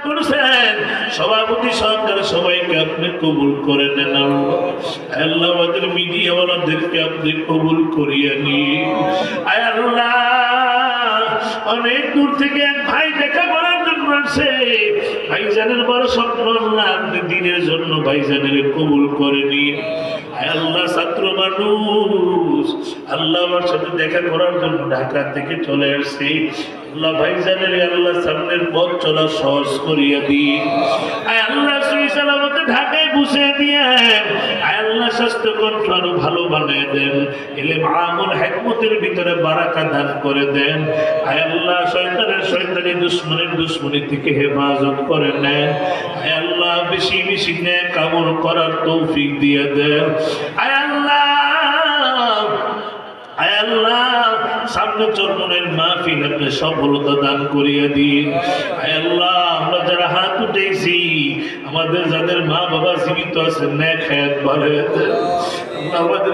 করেছেন, সভাপতি সরকার সবাইকে আপনি কবুল করে নেন। আল্লাহ আমাদের মিডিয়াওয়ালাদেরকে আপনি কবুল করিয়ে নিন। আয় আল্লাহ, অনেক দূর থেকে এক ভাই দেখা করার জন্য আসে, ভাইজানের বড় স্বপ্ন, আল্লাহ আপনি দিনের জন্য ভাইজানের কবুল করে নিন। আল্লাহ ছাত্র মানুষ, আল্লাহ আমার সাথে দেখা করার জন্য ঢাকা থেকে চলে আসছি, আল্লাহ ভাইজানের আল্লাহ সামনের পথ চলা সহজ করিয়া দিন। আল্লাহ সেই সালামতে ঢাকায় বসে দিয়ে আল্লাহ স্বাস্থ্যকর আরো ভালো বানিয়ে দেন, ইলম আমল হিকমতের ভিতরে বারাকা দান করে দেন। আল্লাহ শয়তানের দুশমনি থেকে হেফাজত করে নেন। আল্লাহ বেশি বেশি নেক আমল করার তৌফিক দিয়ে দেন। আল্লাহ সামনে চরমনের মাহফিল আপনি সফলতা দান করিয়ে দিন। আল্লাহ আমরা যারা হাত উঠেছি, আমাদের যাদের মা বাবা জীবিত আছেন, নেক হায়াত বাড়াইয়া দেন। আমাদের